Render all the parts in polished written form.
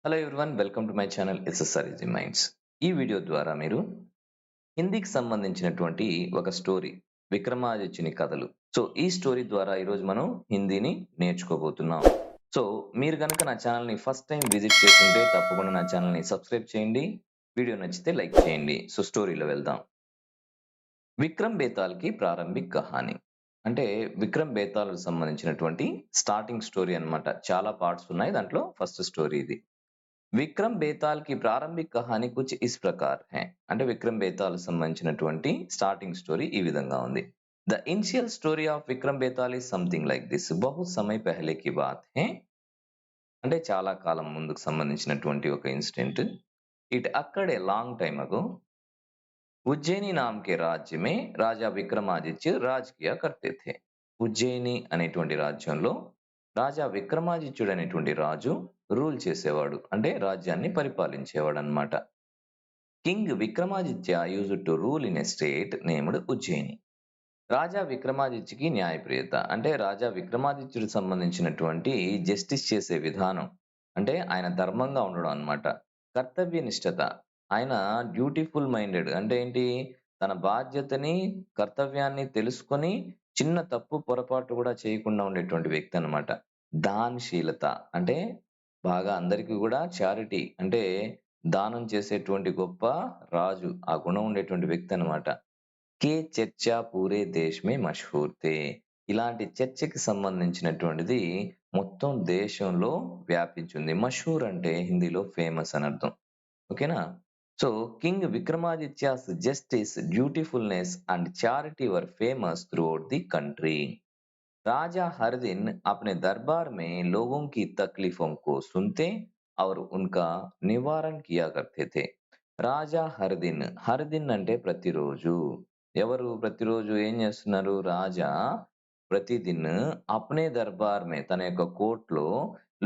Hello everyone, welcome to my channel SSREG Minds. ఈ వీడియో ద్వారా మీరు హిందీకి సంబంధించినటువంటి ఒక స్టోరీ 'విక్రమాదిత్యుని కథలు'. సో ఈ స్టోరీ ద్వారా ఈరోజు మనం హిందీని నేర్చుకోబోతున్నాం. సో మీరు కనుక నా ఛానల్ని ఫస్ట్ టైం విజిట్ చేస్తుంటే తప్పకుండా నా ఛానల్ని సబ్స్క్రైబ్ చేయండి. వీడియో నచ్చితే లైక్ చేయండి. సో స్టోరీలో వెళ్దాం. విక్రమ్ బేతాల్‌కి ప్రారంభిక్ కహాని అంటే విక్రమ్ బేతాల్‌కి సంబంధించినటువంటి స్టార్టింగ్ స్టోరీ అన్నమాట. చాలా పార్ట్స్ ఉన్నాయి. దాంట్లో ఫస్ట్ స్టోరీ ఇది. విక్రమ్ బేతాల్ की प्रारंभिक कहानी कुछ इस प्रकार है. అంటే విక్రమ్ బేతాల్ సంబంధించినటువంటి స్టార్టింగ్ స్టోరీ ఈ విధంగా ఉంది. The initial story of Vikram Betaal is something like this. बहुत समय पहले की बात है. అంటే చాలా కాలం ముందుకు సంబంధించినటువంటి ఒక incident. It occurred a long time ago. Ujjayini నామ్ కే రాజ్య మే రాజా విక్రమాదిత్య రాజ్ కియా కర్తే थे. ఉజ్జయిని అనేటువంటి రాజ్యంలో రాజా విక్రమాదిత్యుడు అనేటువంటి రాజు రూల్ చేసేవాడు. అంటే రాజ్యాన్ని పరిపాలించేవాడు అన్నమాట. King Vikramaditya used to rule in a state named Ujjayini. రాజా విక్రమాదిత్యకి న్యాయప్రియత అంటే రాజా విక్రమాదిత్యుడికి సంబంధించినటువంటి జస్టిస్ చేసే విధానం అంటే ఆయన ధర్మంగా ఉండడం అన్నమాట. కర్తవ్య నిష్ఠత, ఆయన డ్యూటీఫుల్ మైండెడ్ అంటే ఏంటి, తన బాధ్యతని కర్తవ్యాన్ని తెలుసుకొని చిన్న తప్పు పొరపాటు కూడా చేయకుండా ఉండేటువంటి వ్యక్తి అన్నమాట. దానశీలత అంటే బాగా అందరికీ కూడా చారిటీ అంటే దానం చేసేటువంటి గొప్ప రాజు, ఆ గుణం ఉండేటువంటి వ్యక్తి అన్నమాట. కే చర్చ పూరే దేశ్ మే మషహూర్ తే. ఇలాంటి చర్చకి సంబంధించినటువంటిది మొత్తం దేశంలో వ్యాపించింది. మషహూర్ అంటే హిందీలో ఫేమస్ అని అర్థం. ఓకేనా? So king Vikramaditya's justice, dutifulness and charity were famous throughout the country. राजा हर दिन अपने दरबार में लोगों की तकलीफों को सुनते और उनका निवारण किया करते थे. రాజా హర్ దిన్ అంటే ప్రతిరోజు. ఎవరు ప్రతిరోజు ఏం చేస్తున్నారు? రాజా ప్రతిదిన్ అప్నే దర్బార్ మే తన యొక్క కోర్టులో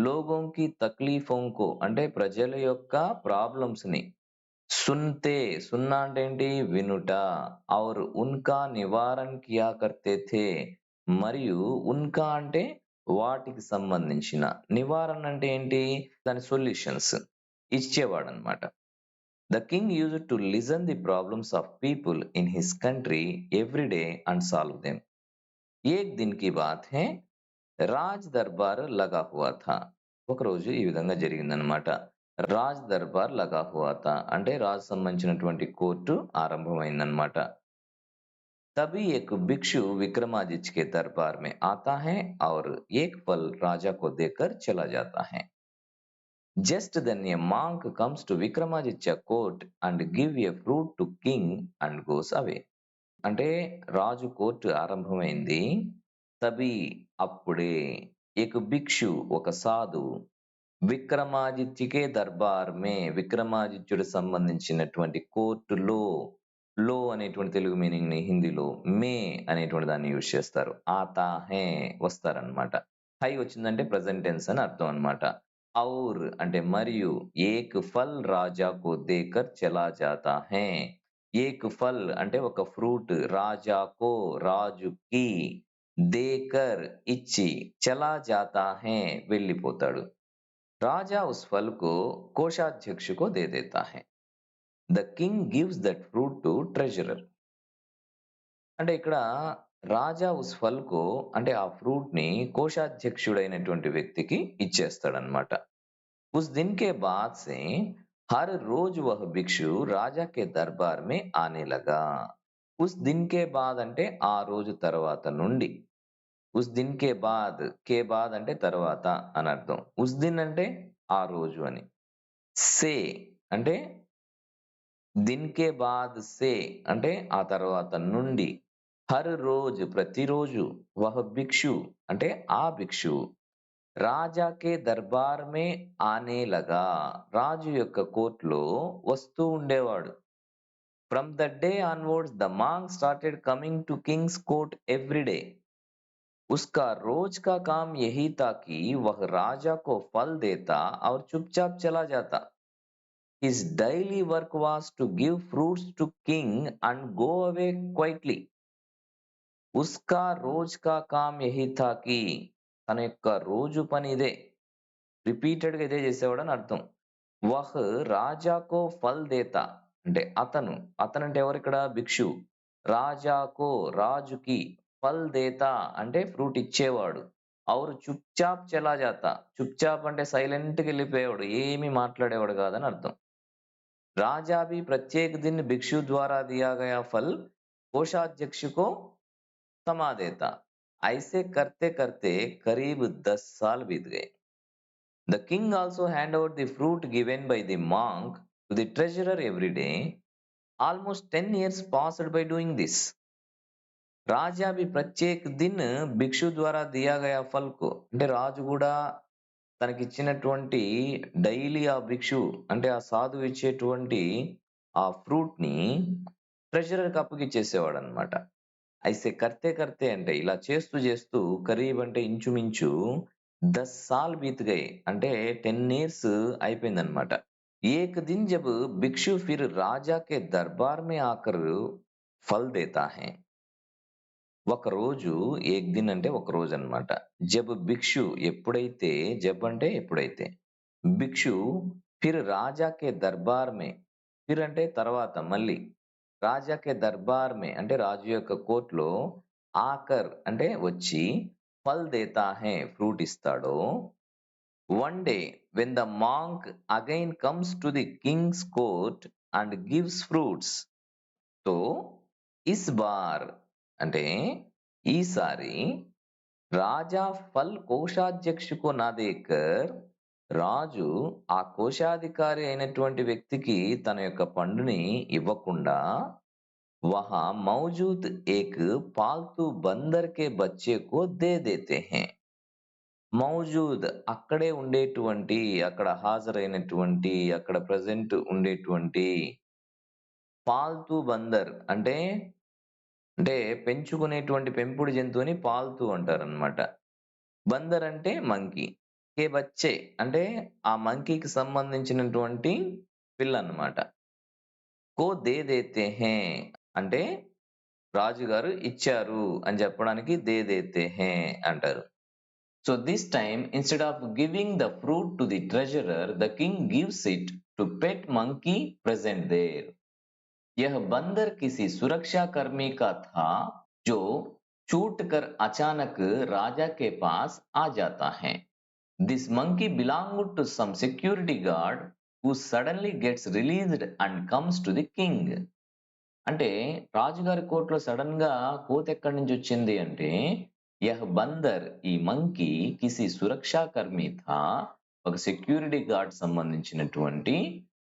లోగోం కి తక్లీఫోం కో అంటే ప్రజల యొక్క ప్రాబ్లమ్స్ ని సున్తే, సున్నా అంటే ఏంటి? వినుట. ఔర్ ఉన్కా నివారణ కియా కర్తే థే. మరియు ఉన్కా అంటే వాటికి సంబంధించిన, నివారణ అంటే ఏంటి? దాని solutions ఇచ్చేవాడనమాట. The king used to listen the problems of people in his country every day and solve them. एक दिन की बात है, రాజ్ దర్బార్ లగా హువా థా. ఒకరోజు ఈ విధంగా జరిగిందనమాట. రాజ్ దర్బార్ లగా హువా థా అంటే రాజు సంబంధించినటువంటి కోర్టు ఆరంభమైందనమాట. तभी एक भिक्षु विक्रमादित्य के दरबार में आता है और एक फल राजा को देकर चला जाता है. Just then a monk comes to Vikramaditya court and give a fruit to king and goes away. అంటే రాజు కోర్టు ఆరంభమైంది. తబి అప్పుడే ఏక భిక్షు ఒక సాధువు విక్రమాదిత్యకే దర్బార్ మే విక్రమాదిత్యుడు సంబంధించినటువంటి కోర్టులో, లో అనేటువంటి తెలుగు మీనింగ్ ని హిందీలో మే అనేటువంటి దాన్ని యూజ్ చేస్తారు. ఆతా హే వస్తారనమాట. హై వచ్చిందంటే ప్రజెంట్ టెన్స్ అని అర్థం అనమాట. ఔర్ అంటే మరియు, ఏక్ ఫల్ రాజా కో దేకర్ చలా జాతా హే. ఏక్ ఫల్ అంటే ఒక ఫ్రూట్, రాజాకో రాజుకి, దేకర్ ఇచ్చి, చలా జాతా హే వెళ్ళిపోతాడు. రాజా ఉస్ ఫల్ కో కోశాధ్యక్ష కో దే దేతా హై. The king gives that fruit to treasurer. అంటే ఇక్కడ రాజా ఉస్ ఫల్ కో అంటే ఆ ఫ్రూట్ ని కోశాధ్యక్షుడైనటువంటి వ్యక్తికి ఇచ్చేస్తాడనమాట. उस दिन के बाद से हर रोज वह भिक्षु राजा के दरबार में आने लगा. उस दिन के बाद అంటే ఆ రోజు తర్వాత నుండి. ఉస్ దిన్ కే బాద్ అంటే తర్వాత అని అర్థం. ఉస్ దిన్ అంటే ఆ రోజు అని. సే అంటే దిన్ కే బాద్ సే అంటే ఆ తర్వాత నుండి. హర్ రోజ్ ప్రతిరోజు, వహ భిక్షు అంటే ఆ భిక్షువు రాజా కే దర్బార్ మే ఆనే లగా రాజు యొక్క కోర్టులో వస్తూ ఉండేవాడు. From the day onwards the monk started coming to king's court every day. उसका रोज का काम यही था कि वह राजा को फल देता और चुपचाप चला जाता. His daily work was to give fruits to king and go away quietly. उसका रोज का काम यही था कि తన యొక్క రోజు పని ఇదే. రిపీటెడ్‌గా ఇదే చేసేవాడని అర్థం. వహ్ రాజాకో ఫల్ దేతా అంటే అతను అంటే ఎవరు ఇక్కడ భిక్షు రాజాకో రాజుకి ఫల్ దేతా అంటే ఫ్రూట్ ఇచ్చేవాడు ఔర్ చుప్చాప్ చలా జాతా చుప్చాప్ అంటే సైలెంట్ గా వెళ్ళిపోయేవాడు ఏమీ మాట్లాడేవాడు కాదని అర్థం राजा भी प्रत्येक दिन भिक्षु द्वारा दिया गया फल कोषाध्यक्ष को थमा देता ऐसे करते करते करीब 10 साल बीत गए The king also handed over the fruit given by the monk to the treasurer every day. Almost 10 years passed by doing this. రాజా भी ప్రత్యేక దిన్ భిక్షు ద్వారా దియా గయా ఫల్ కో అంటే రాజు కూడా తనకిచ్చినటువంటి డైలీ ఆ భిక్షు అంటే ఆ సాధువు ఇచ్చేటువంటి ఆ ఫ్రూట్ ని ట్రెజరర్ కి అప్పగిచ్చేసేవాడు అనమాట ఐసే కర్తే కర్తే అంటే ఇలా చేస్తూ చేస్తూ కరీబ్ అంటే ఇంచుమించు 10 साल बीत गए అంటే 10 ఇయర్స్ అయిపోయిందన్నమాట एक दिन जब भिक्षु फिर राजा के दरबार में आकर फल देता है ఒక రోజు ఏక్ దిన్ అంటే ఒక రోజు అన్నమాట జబ్ భిక్షు ఎప్పుడైతే జబ్ అంటే ఎప్పుడైతే భిక్షు ఫిర్ రాజాకే దర్బార్ మే ఫిర్ అంటే తర్వాత మళ్ళీ రాజాకే దర్బార్ మే అంటే రాజు యొక్క కోర్టులో ఆకర్ అంటే వచ్చి ఫల్ దేతా హే ఫ్రూట్ ఇస్తాడో one day when the monk again comes to the Kings court and gives fruits తో ఇస్ బార్ అంటే ఈసారి రాజా ఫల్ కోశాధ్యక్షుకు నా దేకర్ రాజు ఆ కోశాధికారి అయినటువంటి వ్యక్తికి తన యొక్క పండుని ఇవ్వకుండా వహా మౌజూద్ ఏక్ పాల్తూ బందర్ కే బచ్చే కో దే దేతే హే మౌజూద్ అక్కడే ఉండేటువంటి అక్కడ హాజరైనటువంటి అక్కడ ప్రజెంట్ ఉండేటువంటి పాల్తూ బందర్ అంటే అంటే పెంచుకునేటువంటి పెంపుడు జంతువుని పాల్తూ అంటారనమాట బందర్ అంటే మంకీ కే బచ్చే అంటే ఆ మంకీకి సంబంధించినటువంటి పిల్ల అన్నమాట కో దే దేతే హే అంటే రాజుగారు ఇచ్చారు అని చెప్పడానికి దే దేతే హే అంటారు so this time instead of giving the fruit to the treasurer the king gives it to pet monkey present there यह बंदर किसी सुरक्षा कर्मी का था जो छूट कर अचानक राजा के पास आ जाता है this monkey belonged to some security guard who suddenly gets released and comes to the king అంటే రాజుగారి కోర్టులో సడన్ గా కోతి ఎక్కడి నుంచి వచ్చింది అంటే యహ్ బందర్ ఈ మంకీ కిసి సురక్షా కర్మి థా ఒక సెక్యూరిటీ గార్డ్ సంబంధించినటువంటి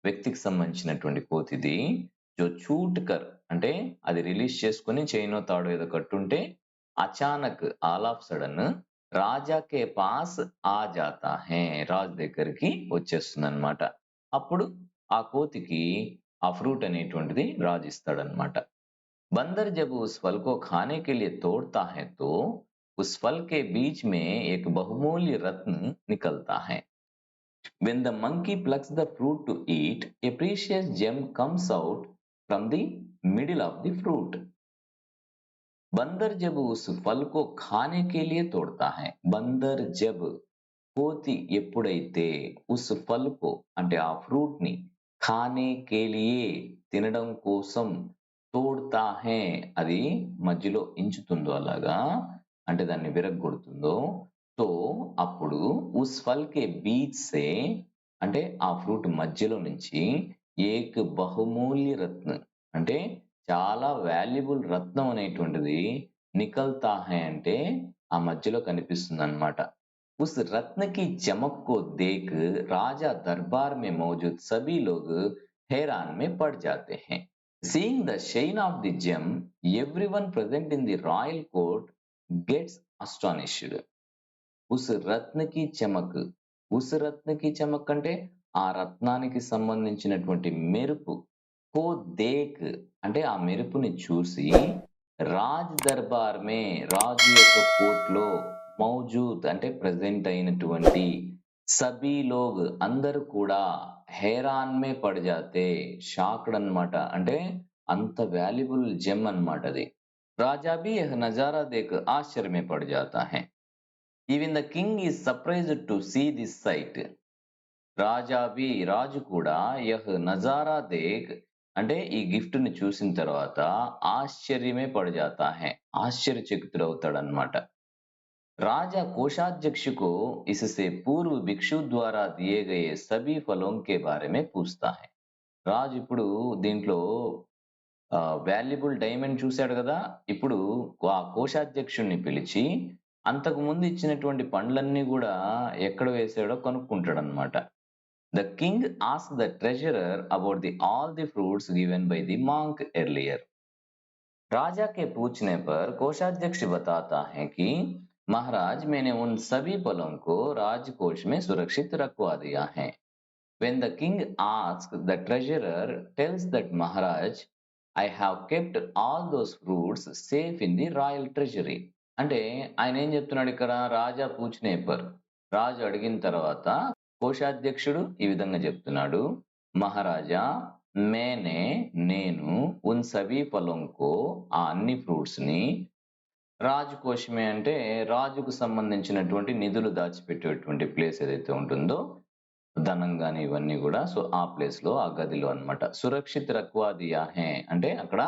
వ్యక్తికి సంబంధించినటువంటి కోతిది జో छूट कर అంటే అది రిలీజ్ చేసుకుని చైనో తాడో ఏదో కట్టుంటే అచానక్ ఆల్ ఆఫ్ సడన్ రాజాకే పాస్ ఆ జాతా హే రాజు దగ్గరికి వచ్చేస్తుంది అనమాట అప్పుడు ఆ కోతికి ఆ ఫ్రూట్ అనేటువంటిది రాజు ఇస్తాడనమాట बंदर जब उस फल को खाने के लिए तोड़ता है तो उस फल के बीच में एक बहुमूल्य रत्न निकलता है when the monkey plucks the fruit to eat a precious gem comes out from the middle of the fruit बंदर जब उस फल को खाने के लिए तोड़ता है बंदर जब కోతి ఎప్పుడైతే ఉస్ ఫల్ కో అంటే ఆ ఫ్రూట్ ని ఖానే కేలియే తినడం కోసం తోడ్తా హే అది మధ్యలో ఇంచుతుందో అలాగా అంటే దాన్ని విరగ్గొడుతుందో తో అప్పుడు ఉస్ ఫల్ కే బీచ్ సే అంటే ఆ ఫ్రూట్ మధ్యలో నుంచి ఏక్ బహుమూల్య రత్న అంటే చాలా వాల్యుబుల్ రత్నం అనేటువంటిది నికల్తా హే అంటే ఆ మధ్యలో కనిపిస్తుంది అన్నమాట उस रत्न की चमक को देख राजा दरबार में मौजूद सभी लोग हैरान में पड़ जाते हैं seeing the shine of the gem everyone present in the royal court gets astonished उस रत्न की चमक उस रत्न की चमक అంటే ఆ రత్నానికి సంబంధించినటువంటి మెరుపు కో దేక్ అంటే ఆ మెరుపుని చూసి రాజ్ దర్బార్ మే రాజు యొక్క కోర్టులో మౌజూద్ అంటే ప్రెజెంట్ అయినటువంటి సబీ లోగ్ అందరూ కూడా హైరాన్ మే పడ్ జాతే షాక్డ్ అన్నమాట అంటే అంత వాల్యుబుల్ జెమ్ అన్నమాట అది రాజా भी यह नजारा देख आश्चर्य में पड़ जाता है even the king is surprised to see this sight రాజా భీ రాజు కూడా యహ్ నజారా దేఖ్ అంటే ఈ గిఫ్ట్ ని చూసిన తర్వాత ఆశ్చర్యమే పड़ जाता है ఆశ్చర్యచకితుడవుతాడన్నమాట. राजा कोषाध्यक्ष को इससे पूर्व भिक्षु द्वारा दिए गए सभी फलों के बारे में पूछता है. రాజు ఇప్పుడు దీంట్లో వాల్యుబుల్ డైమండ్ చూశాడు కదా, ఇప్పుడు ఆ కోశాధ్యక్షుడిని పిలిచి అంతకు ముందు ఇచ్చినటువంటి పండ్లన్నీ కూడా ఎక్కడ వేసాడో కనుక్కుంటాడనమాట. The king ask the treasurer about the all the fruits given by the monk earlier. राजा के पूछने पर कोषाध्यक्ष बताता है कि महाराज मैंने उन सभी फलों को राजकोष में सुरक्षित रखवा दिया है. When the king asks, the treasurer tells that Maharaj, I have kept all those fruits safe in the royal treasury. అంటే ఆయన ఏం చెప్తున్నాడు ఇక్కడ, రాజా పూछने पर రాజు అడిగిన తర్వాత కోశాధ్యక్షుడు ఈ విధంగా చెప్తున్నాడు, మహారాజా నేను ఉన్ సభీ ఫలంకో ఆ అన్ని ఫ్రూట్స్ ని రాజకోశమే అంటే రాజుకు సంబంధించినటువంటి నిధులు దాచిపెట్టేటువంటి ప్లేస్ ఏదైతే ఉంటుందో ధనం గాని ఇవన్నీ కూడా, సో ఆ ప్లేస్ లో ఆ గదిలో అన్నమాట. సురక్షిత్ రఖ్వా దియా హే అంటే అక్కడ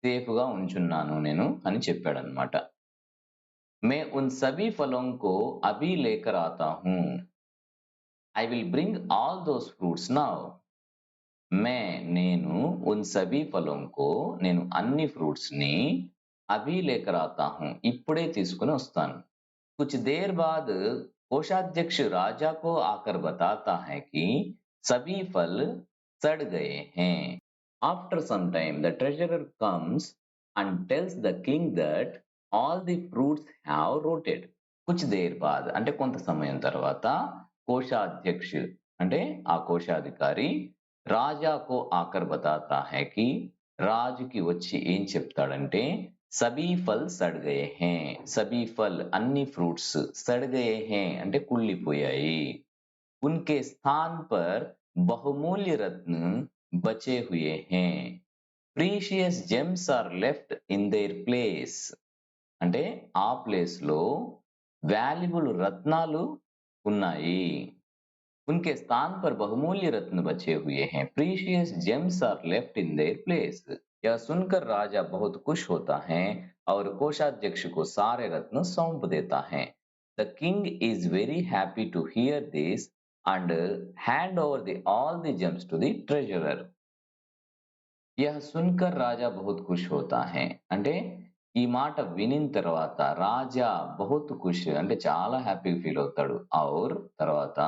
సేఫ్ గా ఉంచున్నాను నేను అని చెప్పాడనమాట. మే ఉన్ సభీ ఫలంకో అభి లేకర్ ఆతా హూ, I will bring all those fruits now. నేను ఉన్ సభీ ఫలంకో నేను అన్ని ఫ్రూట్స్ ని అభి లేకర్ ఆతా హూ ఇప్పుడే తీసుకుని వస్తాను. कुछ देर बाद कोषाध्यक्ष राजा को आकर बताता है कि सभी फल सड़ गए हैं. After some time, the treasurer comes and tells the king that all the fruits have rotted. कुछ देर बाद అంటే కొంత సమయం తర్వాత కోశాధ్యక్ష అంటే ఆ కోశాధికారి రాజాకు ఆకర్ బతాతా హై కి రాజుకి వచ్చి ఏం చెప్తాడంటే సభీ ఫల్ సడ్ గయే హే, సభీ ఫల్ అన్ని ఫ్రూట్స్ సడ్ గయే హే అంటే కుళ్ళిపోయాయి. ఉన్కే స్థాన్ పర్ బహుమూల్య రత్న బచే హుయే హే, precious gems are left in their place అంటే ఆ ప్లేస్ లో వాల్యుబుల్ రత్నాలు ఉన్నాయి. उनके स्थान पर बहुमूल्य रत्न बचे हुए हैं, precious gems are left in their place. यह सुनकर राजा बहुत खुश होता है और कोषाध्यक्ष को सारे रत्न सौंप देता है. The king is very happy to hear this and hand over all the gems to the treasurer. यह सुनकर राजा बहुत खुश होता है అంటే ఈ మాట వినిన తర్వాత రాజా బహుత్ ఖుష్ అంటే చాలా హ్యాపీగా ఫీల్ అవుతాడు. ఔర్ తర్వాత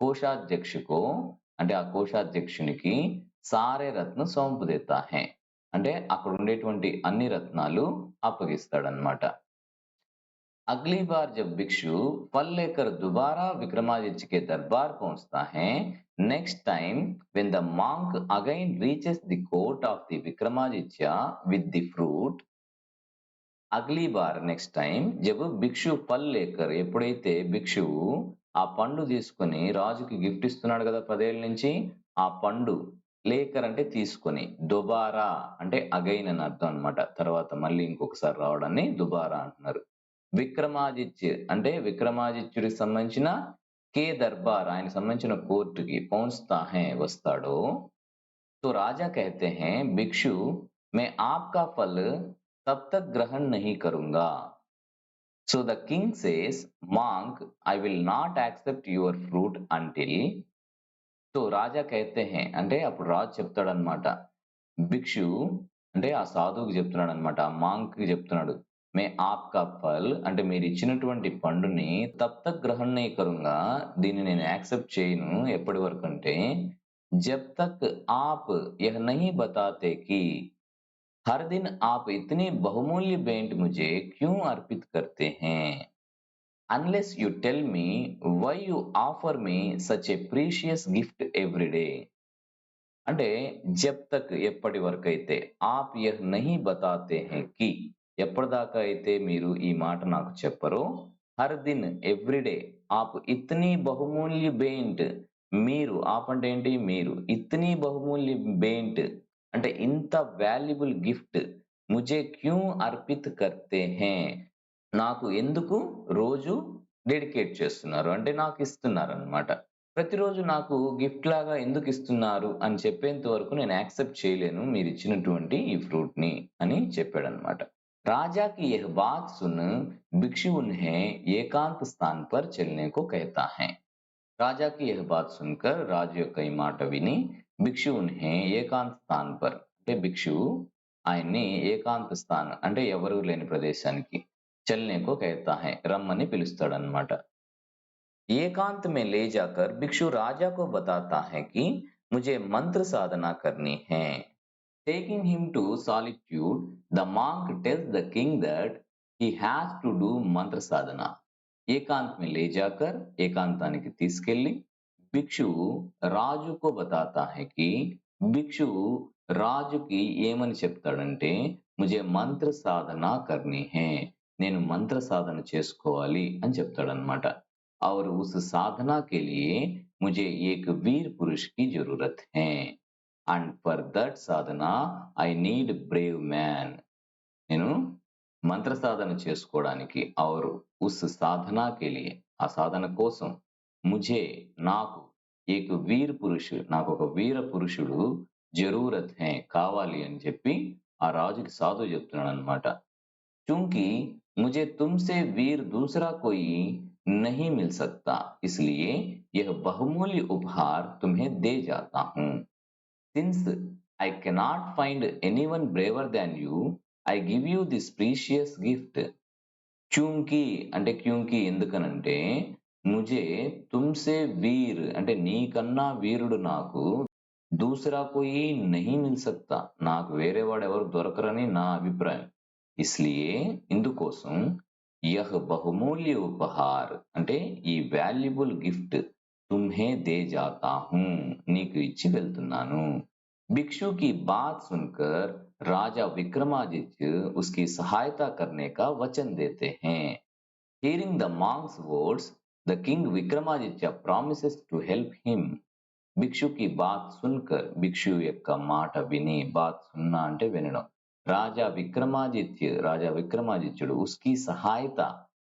కోశాధ్యక్షుకు అంటే ఆ కోశాధ్యక్షునికి సారే రత్న సౌంపు దేతా హై అంటే అక్కడ ఉండేటువంటి అన్ని రత్నాలు అప్పగిస్తాడనమాట. अगली बार जब भिक्षु फल लेकर दोबारा विक्रमादित्य के दरबार पहुंचता है, next time when the monk again reaches the court of the Vikramaditya with the fruit, అగ్లీ బార్ నెక్స్ట్ టైం జబ్ భిక్షు ఫల్ లేకర్ ఎప్పుడైతే భిక్షువు ఆ పండు తీసుకుని రాజుకి గిఫ్ట్ ఇస్తున్నాడు కదా 10 ఏళ్ళ నుంచి, ఆ పండు లేకర్ అంటే తీసుకొని, దుబారా అంటే అగైన్ అని అర్థం అనమాట. తర్వాత మళ్ళీ ఇంకొకసారి రావడాన్ని దుబారా అంటున్నారు. విక్రమాదిత్య అంటే విక్రమాదిత్యుడికి సంబంధించిన కే దర్బార్ ఆయన సంబంధించిన కోర్టుకి పౌంచుతా హే వస్తాడు. तो राजा कहते हैं भिक्षु मैं आपका फल तब तक ग्रहण नहीं करूंगा. So the king says, monk, I will not accept your fruit until. तो రాజా कहते हैं అంటే అప్పుడు రాజు చెప్తాడనమాట, భిక్షు అంటే ఆ సాధువుకి చెప్తున్నాడు అనమాట, ఆ మాంక్ కి చెప్తున్నాడు, మే ఆప్కా ఫల్ అంటే మీరు ఇచ్చినటువంటి పండుని తబ్ తక్ గ్రహణ నహీ కరుంగా దీన్ని నేను యాక్సెప్ట్ చేయను ఎప్పటి వరకు అంటే जब तक आप यह नहीं बताते कि हर दिन आप इतनी बहुमूल्य भेंट मुझे क्यों अर्पित करते हैं, unless you tell me why you offer me such a precious gift every day. అంటే జబ్ తక్ ఎప్పటి వరకు అయితే ఆప్ యహ్ నహీ బతాతే హై కి ఎప్పటిదాకా అయితే మీరు ఈ మాట నాకు చెప్పరో, హర్ దిన్ ఎవ్రీడే ఆప్ ఇత్నీ బహుమూల్య బేంట్ మీరు ఆప్ అంటే ఏంటి మీరు, ఇత్నీ బహుమూల్య బేంట్ అంటే ఇంత వాల్యుబుల్ గిఫ్ట్ ముజే క్యూ అర్పిత్ కర్తే హే నాకు ఎందుకు రోజు డెడికేట్ చేస్తున్నారు అంటే నాకు ఇస్తున్నారు అనమాట. ప్రతిరోజు నాకు గిఫ్ట్ లాగా ఎందుకు ఇస్తున్నారు అని చెప్పేంత వరకు నేను యాక్సెప్ట్ చేయలేను మీరు ఇచ్చినటువంటి ఈ ఫ్రూట్‌ని అని చెప్పాడన్నమాట. राजा की यह बात सुन भिक्षु उन्हें एकांत स्थान पर चलने को कहता है. राजा की यह बात सुनकर రాజు యొక్క ఈ మాట విని భిక్షు ఉన్హే ఏకాంత స్థాన్ పర్ అంటే భిక్షువు ఆయన్ని ఏకాంత స్థాన్ అంటే ఎవరు లేని ప్రదేశానికి చల్నేకో कहता है రమ్మని పిలుస్తాడన్నమాట. एकांत में ले जाकर भिक्षु राजा को बताता है कि मुझे मंत्र साधना करनी है. Taking him to solitude, the monk tells the king that he has to do mantra sadhana. Ekanth में ले जाकर ఏకాంతానికి తీసుకెళ్లి భిక్షువు రాజుకు బతాతా హై కి భిక్షువు రాజుకి ఏమని చెప్తాడంటే ముజే మంత్ర సాధన కర్నీ హై నేను మంత్ర సాధన చేసుకోవాలి అని చెప్తాడన్నమాట. और उस साधना के लिए मुझे एक वीर पुरुष की जरूरत है and for that sadhana I need brave man. నేను మంత్ర సాధన చేసుకోవడానికి और उस साधना के लिए ఆ సాధన కోసం ముझे నాకు एक वीर పురుష్ నాకు ఒక వీర పురుషుడు జరూరత్ హై కావాలి అని చెప్పి ఆ రాజుకి సాధువు చెప్తున్నాడు అన్నమాట. क्योंकि मुझे तुमसे वीर दूसरा कोई नहीं मिल सकता इसलिए यह बहुमूल्य उपहार तुम्हें दे जाता हूं. Since I cannot find anyone braver than you, I give you this precious gift. క్యూంకి అంటే క్యూంకి ఎందుకనంటే ముజే తుమ్సే వీర్ అంటే నీకన్నా వీరుడు నాకు దూసరా కోయి నహీ మిల్ సక్తా నాకు వేరేవాడు ఎవరు దొరకరని నా అభిప్రాయం. ఇస్లియే ఇందుకోసం యహ్ బహుమూల్య ఉపహార్ అంటే ఈ వాల్యుబుల్ గిఫ్ట్ తుమ్హే దే జాతా హూ నీకు ఇచ్చి వెళ్తున్నాను. भिक्षु की बात सुनकर राजा विक्रमादित्य उसकी सहायता करने का वचन देते हैं. Hearing the monk's words, the king Vikramaditya promises to help him. भिक्षु की बात सुनकर भिक्षु యొక్క మాట విని బాత్ సున్నా అంటే వినడం రాజా విక్రమాదిత్యుడు ఉస్కి సహాయత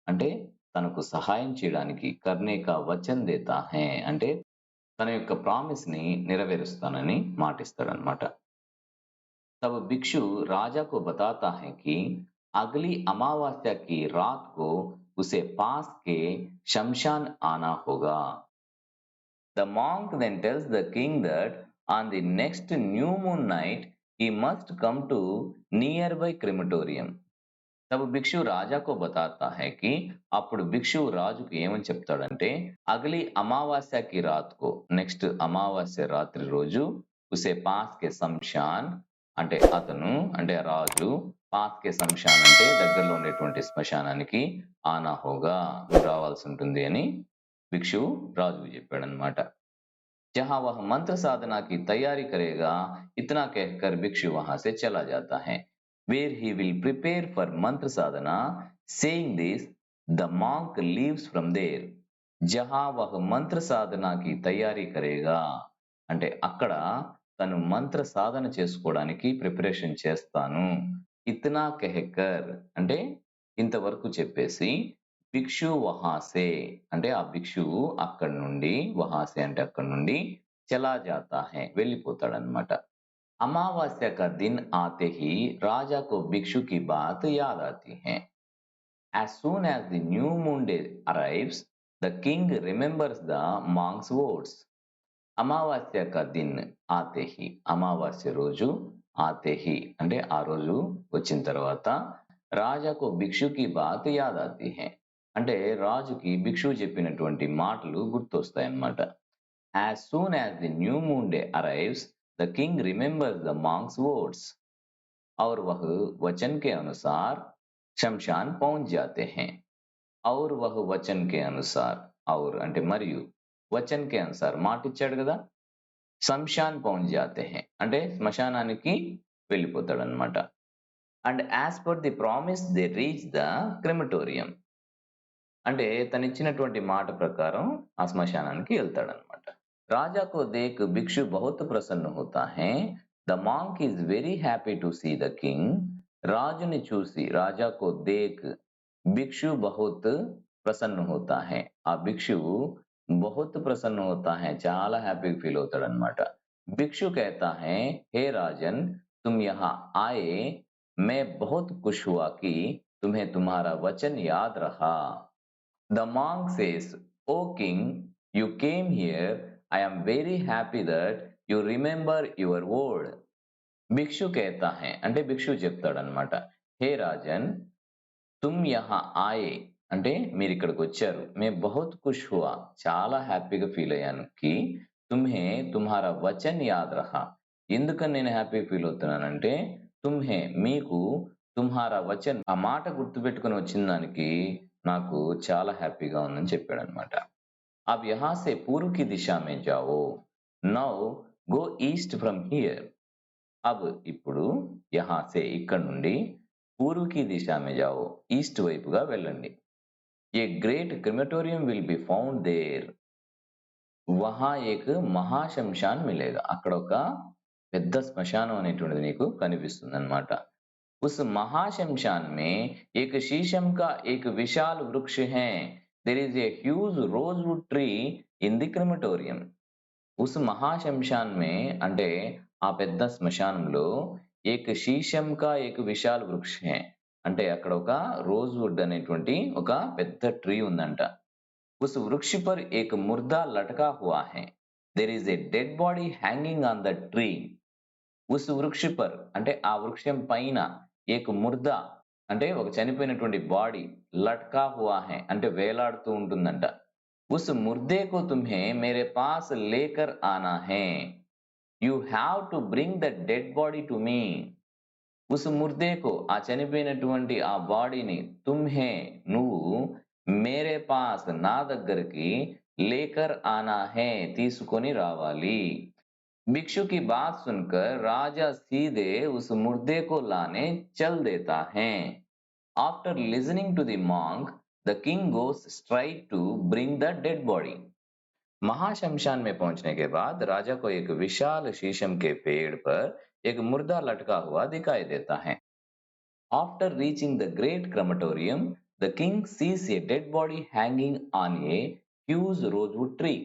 అంటే తనకు సహాయం చేయడానికి కర్నే కా వచన్ దేతా హై అంటే తన యొక్క ప్రామిస్ ని నెరవేరుస్తానని మాటిస్తాడనమాట. तब भिक्षु राजा को बताता है कि अगली अमावस्या की रात को उसे पास के शमशान आना होगा. The monk then tells the king that on the next new moon night he must come to nearby crematorium. తబ్ భిక్షు రాజాకు బతాతా హై కి అప్పుడు భిక్షువు రాజుకు ఏమని చెప్తాడంటే అగలి అమావాస్యకి రాత్కో నెక్స్ట్ అమావాస్య రాత్రి రోజు ఉసే పాస్ కే శంషాన్ అంటే అతను అంటే రాజు పాస్ కే శంషాన్ అంటే దగ్గరలో ఉండేటువంటి శ్మశానానికి ఆనా హోగా రావాల్సి ఉంటుంది అని భిక్షువు రాజుకు చెప్పాడనమాట. जहां वह मंत्र साधना की तैयारी करेगा इतना कहकर भिक्षु वहां से चला जाता है. Where he will prepare for mantra sadhana, saying this, the monk leaves from there. जहां वह मंत्र साधना की तैयारी करेगा అంటే అక్కడ తను మంత్ర సాధన చేసుకోవడానికి ప్రిపరేషన్ చేస్తాను. ఇతనా కెహకర్ అంటే ఇంతవరకు చెప్పేసి భిక్షు వహాసే అంటే ఆ భిక్షువు అక్కడి నుండి వహాసే అంటే అక్కడి నుండి చలా జాతా హై వెళ్ళిపోతాడనమాట. अमावस्या का दिन आते ही राजा को भिक्षु की बात याद आती है. As soon as the new moon day arrives, the king remembers the monk's words. అమావాస్య కా దిన్ ఆతే హి అమావాస్య రోజు ఆతే హి అంటే ఆ రోజు వచ్చిన తర్వాత రాజాకు భిక్షుకి బాత్ యాద్ ఆతి హై అంటే రాజుకి భిక్షువు చెప్పినటువంటి మాటలు గుర్తొస్తాయి అన్నమాట. As soon as the new moon day arrives, the king remembers the monk's words. और वह वचन के अनुसार शमशान पहुंच जाते हैं. और वह वचन के अनुसार और అంటే మరియు వచన్ కే అనుసార్ మాట ఇచ్చాడు కదా శంషాన్ పहुंच जाते हैं అంటే శ్మశానానికి వెళ్ళిపోతాడు అన్నమాట. And as per the promise they reach the crematorium అంటే తను ఇచ్చినటువంటి మాట ప్రకారం ఆ శ్మశానానికి వెళ్తాడనమాట. राजा को देख भिक्षु बहुत प्रसन्न होता है. The monk is very happy to see the king. రాజుని చూసి రాజా को देख भिक्षु बहुत प्रसन्न होता है. ఆ భిక్షువు बहुत प्रसन्न होता है, చాలా హ్యాపీగా ఫీల్ అవుతాడన్నమాట. भिक्षु कहता है, हे राजन, तुम यहाँ आए, मैं बहुत खुश हुआ कि तुम्हें तुम्हारा वचन याद रहा. The monk says, O king, you came here. I am very happy that you remember your word. భిక్షు कहता है అంటే భిక్షు చెప్తాడన్నమాట. హే రాజన్, తుమ్ యహా ఆయే అంటే మీరు ఇక్కడికి వచ్చారు. మే బహుత్ ఖుష్ హువా చాలా హ్యాపీగా ఫీల్ అయ్యాను. కి తుమ్హే తుమ్హారా వచన్ యాద్ రహా ఎందుకని నేను హ్యాపీగా ఫీల్ అవుతున్నానంటే తుమ్హే మీకు తుమ్హారా వచన్ ఆ మాట గుర్తుపెట్టుకుని వచ్చిన దానికి నాకు చాలా హ్యాపీగా ఉందని చెప్పాడనమాట. అబ్ యహా సే పూర్వ్ కి దిశా మే జావో, now go east from here. అబ్ ఇప్పుడు యహా సే ఇక్కడ నుండి పూర్వ్ కి దిశా మే జావో ఈస్ట్ వైపుగా వెళ్ళండి. A great crematorium will be found there. వహా ఏక్ మహాశంశాన్ మిలేగా అక్కడ ఒక పెద్ద శ్మశానం అనేటువంటిది నీకు కనిపిస్తుందన్నమాట. उस महाशमशान में एक शीशम का एक विशाल वृक्ष है. There is a huge rosewood tree in the crematorium. ఉస్ మహాశంశాన్ మే అంటే ఆ పెద్ద శ్మశానంలో ఏక శీశం కా ఏక విశాల్ వృక్ష హై అంటే అక్కడ ఒక రోజ్ వుడ్ అనేటువంటి ఒక పెద్ద ట్రీ ఉందంట. ఉస్ వృక్ష పర్ ఏక ముర్దా లటకా హువా హై. There is a dead body hanging on the tree. ఉస్ వృక్ష పర్ అంటే ఆ వృక్షం పైన ఏక ముర్దా అంటే ఒక చనిపోయినటువంటి బాడీ లట్కా హువా హై అంటే వేలాడుతూ ఉంటుందంట. उस मुर्दे को तुम्हें मेरे पास लेकर आना है. You have to bring the dead body to me. उस मुर्दे को ఆ చనిపోయినటువంటి ఆ బాడీని తుమ్హే నువ్వు మేరే పాస్ నా దగ్గరికి లేకర్ ఆనా హే తీసుకొని రావాలి. भिक्षु की बात सुनकर राजा सीधे उस मुर्दे को लाने चल देता है. After listening to the monk, the king goes straight to bring the dead body. महाशमशान में पहुंचने के बाद राजा को एक विशाल शीशम के पेड़ पर एक मुर्दा लटका हुआ दिखाई देता है. After reaching the great crematorium, the king sees a dead body hanging on a huge rosewood tree.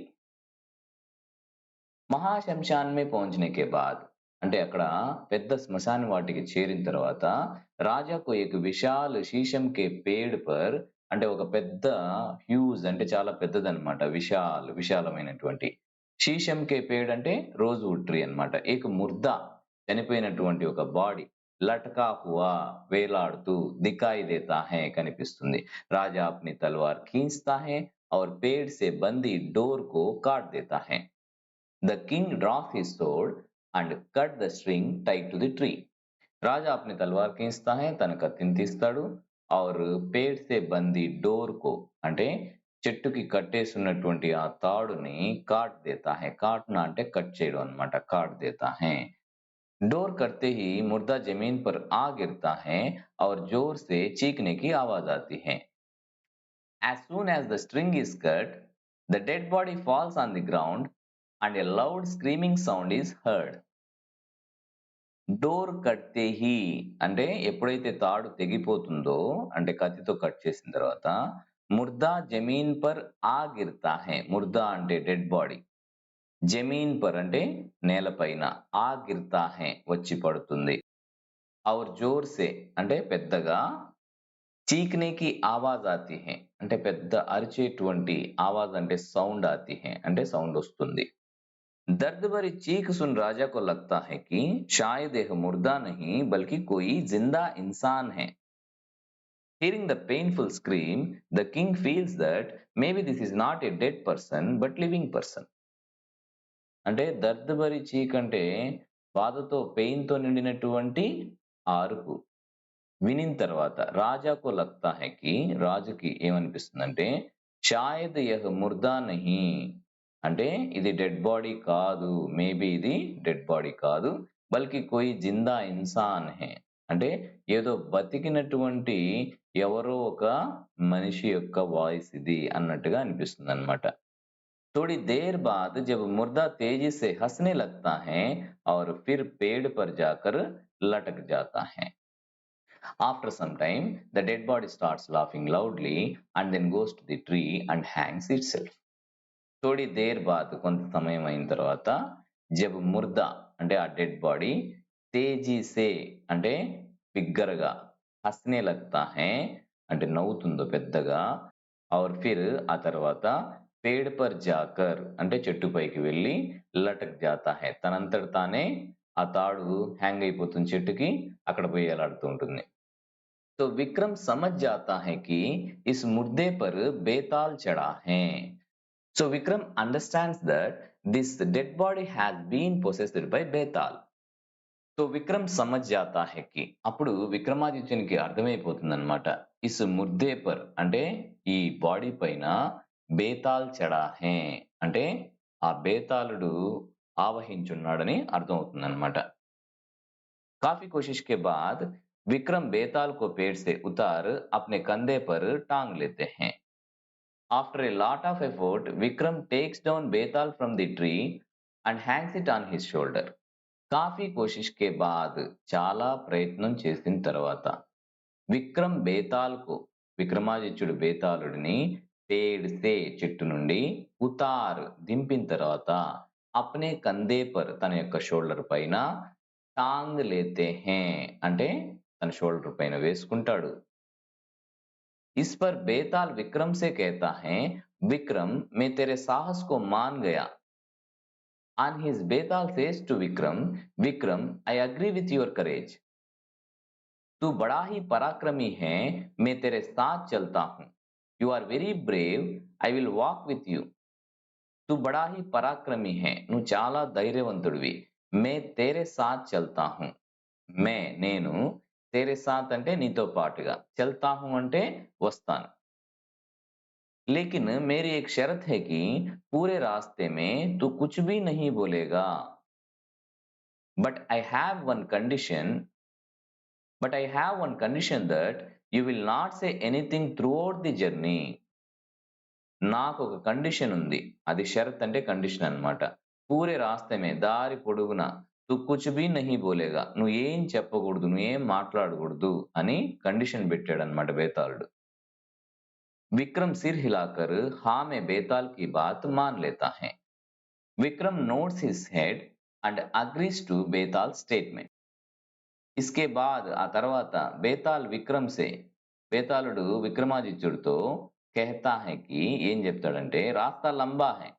మహాశంశాన్ మే పहुंचने के बाद అంటే అక్కడ పెద్ద శ్మశాన వాటికి చేరిన తర్వాత రాజాకు ఏక విశాల్ శీశం కే పేడ్ పర్ అంటే ఒక పెద్ద హ్యూజ్ అంటే చాలా పెద్దదన్నమాట. విశాలమైనటువంటి శీశం కే పేడ్ అంటే రోజ్ వుడ్ ట్రీ అన్నమాట. ఏక ముర్దా చనిపోయినటువంటి ఒక బాడీ లటకా హువా వేలాడుతూ దికాయి దేతా హై కనిపిస్తుంది. రాజా అప్ని తల్వార్ ఖీంచ్తా హై और पेड़ से बंधी डोर को काट देता है. The king draws his sword and cut the string tied to the tree. राजा अपनी तलवार खींचता है, తన కత్తిని తీస్తాడు. और पेड़ से बंधी डोर को అంటే చెట్టుకి కట్టేస్తున్నటువంటి ఆ తాడుని కాట్ దేతా హై. కాట్నా అంటే కట్ చేయడం అన్నమాట. Cot దేతా high. डोर करते ही मुर्दा जमीन पर आ गिरता है और जोर से चीखने की आवाज आती है. As soon as the string is cut, the dead body falls on the ground and a loud screaming sound is heard. Door కట్టే హీ అంటే ఎప్పుడైతే తాడు తెగిపోతుందో అంటే కత్తితో కట్ చేసిన తర్వాత ముర్దా జమీన్ పర్ ఆ గిర్తా హై. ముర్దా అంటే డెడ్ బాడీ, జమీన్ పర్ అంటే నేలపైన, ఆ గిర్తా హై వచ్చి పడుతుంది. ఔర్ జోర్ సే అంటే పెద్దగా, చీక్నేకి ఆవాజ్ ఆతి హై అంటే పెద్ద అరిచేటువంటి ఆవాజ్ అంటే సౌండ్ ఆతి హై అంటే సౌండ్ వస్తుంది. दर्द भरी चीख सुन राजा को लगता है कि शायद यह मुर्दा नहीं बल्कि कोई जिंदा इंसान है. Hearing the painful scream, the king feels that maybe this is not a dead person but living person. అంటే దర్ద్ భరి చీక్ అంటే బాధతో పెయిన్తో నిండినటువంటి ఆ అరుపు వినిన తర్వాత రాజాకు లగ్తా హై కి రాజుకి ఏమనిపిస్తుందంటే షాయద్ యహ్ ముర్దా నహీ అంటే ఇది డెడ్ బాడీ కాదు, మేబీ ఇది డెడ్ బాడీ కాదు, బల్కి కోయి జిందా ఇన్సాన్ హే అంటే ఏదో బతికినటువంటి ఎవరో ఒక మనిషి యొక్క వాయిస్ ఇది అన్నట్టుగా అనిపిస్తుంది అన్నమాట. थोड़ी देर बाद जब मुर्दा तेजी से हंसने लगता है और फिर पेड़ पर जाकर लटक जाता है. After some time, the dead body starts laughing loudly and then goes to the tree and hangs itself. थोड़ी देर बाद కొంత సమయం అయిన తర్వాత జబ్ ముర్దా అంటే ఆ డెడ్ బాడీ తేజీ సే అంటే బిగ్గరగా హస్నే లగ్తా హై అంటే నవ్వుతుందో పెద్దగా और फिर ఆ తర్వాత पेड़ पर जाकर అంటే చెట్టు పైకి వెళ్ళి లటక్ జాతా హై తనంతట తానే ఆ తాడు హ్యాంగ్ అయిపోతుంది చెట్టుకి అక్కడ పోయి ఎలాడుతూ ఉంటుంది. तो विक्रम समझ जाता है कि इस मुर्दे पर बेताल चढ़ा है. So Vikram understands that this dead body has been possessed by Betal. సో విక్రమ్ సమజ్ జాతా హై కి అప్పుడు విక్రమాదిత్యునికి అర్థమైపోతుందన్నమాట. ఇస్ ముర్దే పర్ అంటే ఈ బాడీ పైన బేతాల్ చడా హే అంటే ఆ బేతాళుడు ఆవహించున్నాడని అర్థమవుతుందన్నమాట. काफी कोशिश के बाद विक्रम बेताल को पेड़ से उतार अपने कंधे पर टांग लेते हैं. After a lot of effort, Vikram takes down Betal from the tree and hangs it on his shoulder. కాఫీ కోషిష్ కే బాద్ చాలా ప్రయత్నం చేసిన తర్వాత విక్రమ్ బేతాల్కు విక్రమాదిత్యుడు బేతాళుడిని పేడ్ సే చెట్టు నుండి ఉతార్ దింపిన తర్వాత అప్నే కందే పర్ తన యొక్క షోల్డర్ పైన టాంగ్ లేతే హే అంటే తన షోల్డర్ పైన వేసుకుంటాడు. इस पर बेताल विक्रम से कहता है, विक्रम मैं तेरे साहस को मान गया. On his Betal says to Vikram, Vikram, I agree with your courage. तू बड़ा ही पराक्रमी है, मैं तेरे साथ चलता हूं. You are very brave, I will walk with you. तू बड़ा ही पराक्रमी है, నువ్వు చాలా ధైర్యవంతుడివి. मैं तेरे साथ चलता हूं. मैं నేను तेरे साथ అంటే నీతో పాటుగా, चलता हूं అంటే వస్తాను. लेकिन मेरी एक शर्त है कि पूरे रास्ते में तू कुछ भी नहीं बोलेगा. But I have one condition. But I have one condition that you will not say anything throughout the journey. నాకు ఒక కండిషన్ ఉంది. అది షరత్ అంటే కండిషన్ అన్నమాట. పూరే రాస్తమే దారి పొడుగున తు కుచ్ భీ నహీ బోలేగా నువ్వు ఏం చెప్పకూడదు, నువ్వు ఏం మాట్లాడకూడదు అని కండిషన్ పెట్టాడన్నమాట బేతాళుడు. विक्रम सिर हिलाकर हाँ मैं बेताल की बात मान लेता है. Vikram nods his head and agrees to Beetal statement. इसके बाद ఆ తర్వాత బేతాల్ విక్రమ్ సే బేతాళుడు విక్రమాదిత్యుడితో कहता है कि ఏం చెప్తాడంటే రాస్తా లంబా హై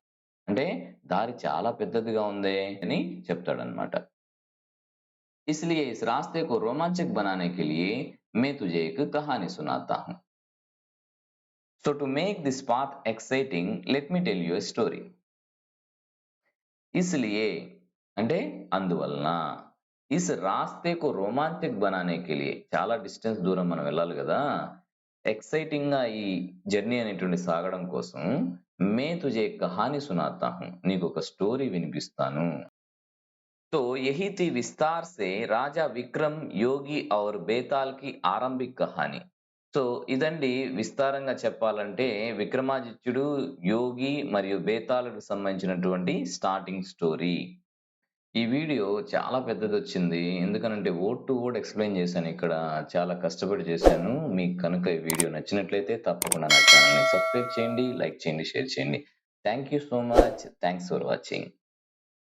అంటే దారి చాలా పెద్దదిగా ఉంది అని చెప్తాడన్నమాట. इसलिए इस रास्ते को रोमांचक बनाने के लिए मैं तुझे एक कहानी सुनाता हूं. So to make this path exciting, let me tell you a story. इसलिए అంటే అందువలన इस रास्ते को रोमांचक बनाने के लिए చాలా డిస్టెన్స్ దూరం మనం వెళ్ళాలి కదా, ఎక్సైటింగ్ గా ఈ జర్నీ అనేటువంటి సాగడం కోసం मैं तुझे एक कहानी सुनाता हूं నీకు ఒక స్టోరీ వినిపిస్తాను. तो यही थी विस्तार से राजा विक्रम योगी और बेताल की आरंभिक कहानी. సో ఇదండి విస్తారంగా చెప్పాలంటే విక్రమాదిత్యుడు, యోగి మరియు బేతాళుడికి సంబంధించినటువంటి స్టార్టింగ్ స్టోరీ. ఈ వీడియో చాలా పెద్దదొచ్చింది. ఎందుకనంటే వర్డ్ టు వర్డ్ ఎక్స్‌ప్లెయిన్ చేశాను ఇక్కడ. చాలా కష్టపడి చేశాను. మీకు కనుక ఈ వీడియో నచ్చినట్లయితే తప్పకుండా నా ఛానెల్‌ని సబ్స్క్రైబ్ చేయండి, లైక్ చేయండి, షేర్ చేయండి. Thank you so much. Thanks for watching.